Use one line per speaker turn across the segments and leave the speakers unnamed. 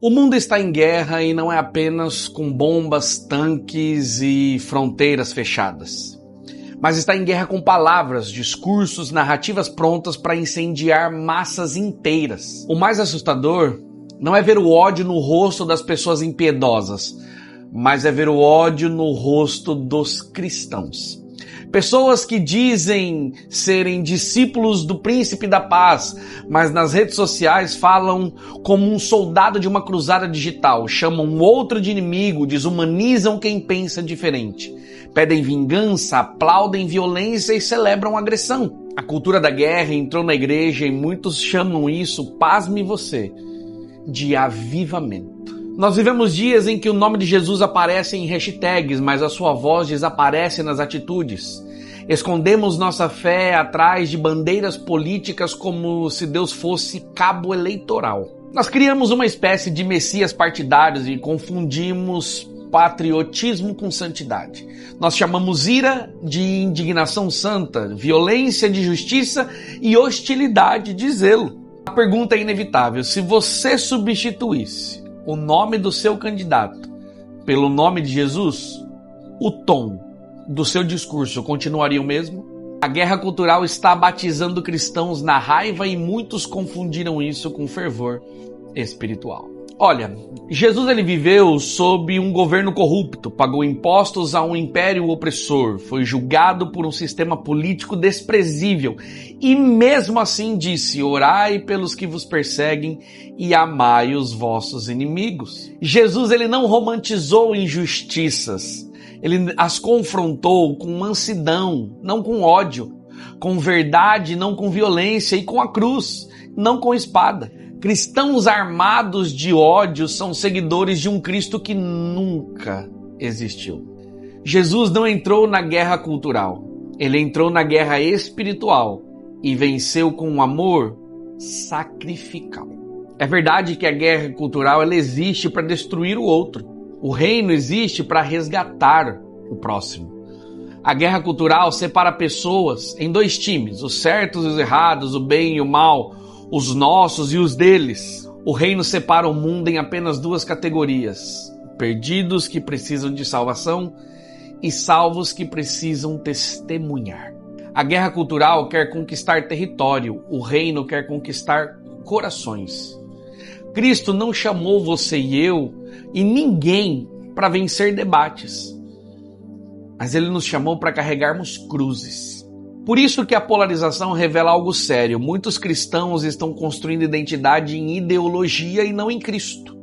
O mundo está em guerra e não é apenas com bombas, tanques e fronteiras fechadas. Mas está em guerra com palavras, discursos, narrativas prontas para incendiar massas inteiras. O mais assustador não é ver o ódio no rosto das pessoas impiedosas, mas é ver o ódio no rosto dos cristãos. Pessoas que dizem serem discípulos do Príncipe da Paz, mas nas redes sociais falam como um soldado de uma cruzada digital, chamam outro de inimigo, desumanizam quem pensa diferente, pedem vingança, aplaudem violência e celebram agressão. A cultura da guerra entrou na igreja e muitos chamam isso, pasme você, de avivamento. Nós vivemos dias em que o nome de Jesus aparece em hashtags, mas a sua voz desaparece nas atitudes. Escondemos nossa fé atrás de bandeiras políticas como se Deus fosse cabo eleitoral. Nós criamos uma espécie de messias partidários e confundimos patriotismo com santidade. Nós chamamos ira de indignação santa, violência de justiça e hostilidade de zelo. A pergunta é inevitável: se você substituísse o nome do seu candidato pelo nome de Jesus, o tom do seu discurso continuaria o mesmo? A guerra cultural está batizando cristãos na raiva e muitos confundiram isso com fervor espiritual. Olha, Jesus ele viveu sob um governo corrupto, pagou impostos a um império opressor, foi julgado por um sistema político desprezível e mesmo assim disse: orai pelos que vos perseguem e amai os vossos inimigos. Jesus ele não romantizou injustiças, ele as confrontou com mansidão, não com ódio, com verdade, não com violência, e com a cruz, não com espada. Cristãos armados de ódio são seguidores de um Cristo que nunca existiu. Jesus não entrou na guerra cultural, ele entrou na guerra espiritual e venceu com um amor sacrificial. É verdade que a guerra cultural ela existe para destruir o outro. O reino existe para resgatar o próximo. A guerra cultural separa pessoas em dois times, os certos e os errados, o bem e o mal, os nossos e os deles. O reino separa o mundo em apenas duas categorias: perdidos que precisam de salvação e salvos que precisam testemunhar. A guerra cultural quer conquistar território, o reino quer conquistar corações. Cristo não chamou você e eu e ninguém para vencer debates, mas ele nos chamou para carregarmos cruzes. Por isso que a polarização revela algo sério. Muitos cristãos estão construindo identidade em ideologia e não em Cristo.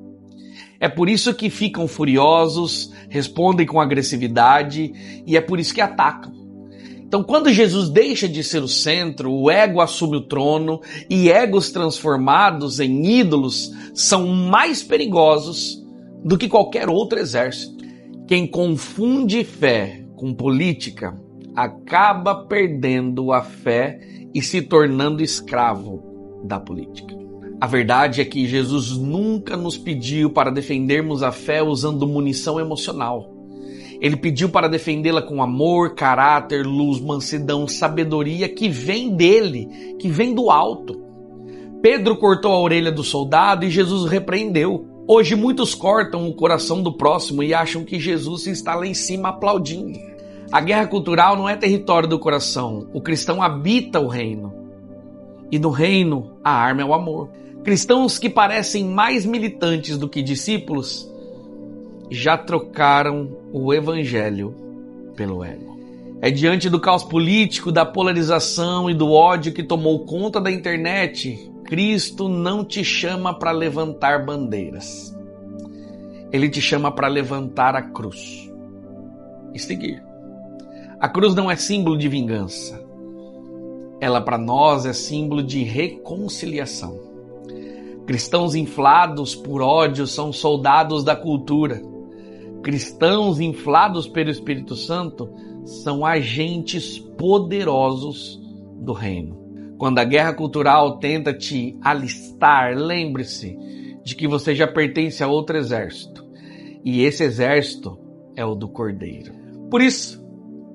É por isso que ficam furiosos, respondem com agressividade e é por isso que atacam. Então, quando Jesus deixa de ser o centro, o ego assume o trono e egos transformados em ídolos são mais perigosos do que qualquer outro exército. Quem confunde fé com política acaba perdendo a fé e se tornando escravo da política. A verdade é que Jesus nunca nos pediu para defendermos a fé usando munição emocional. Ele pediu para defendê-la com amor, caráter, luz, mansidão, sabedoria que vem dele, que vem do alto. Pedro cortou a orelha do soldado e Jesus repreendeu. Hoje muitos cortam o coração do próximo e acham que Jesus está lá em cima aplaudindo. A guerra cultural não é território do coração. O cristão habita o reino. E no reino, a arma é o amor. Cristãos que parecem mais militantes do que discípulos já trocaram o evangelho pelo ego. É diante do caos político, da polarização e do ódio que tomou conta da internet, Cristo não te chama para levantar bandeiras. Ele te chama para levantar a cruz e seguir. A cruz não é símbolo de vingança. Ela para nós é símbolo de reconciliação. Cristãos inflados por ódio são soldados da cultura. Cristãos inflados pelo Espírito Santo são agentes poderosos do reino. Quando a guerra cultural tenta te alistar, lembre-se de que você já pertence a outro exército. E esse exército é o do Cordeiro. Por isso,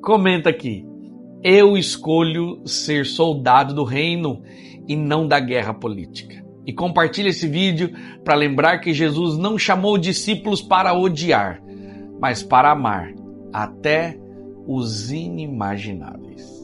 comenta aqui: eu escolho ser soldado do reino e não da guerra política. E compartilhe esse vídeo para lembrar que Jesus não chamou discípulos para odiar, mas para amar até os inimagináveis.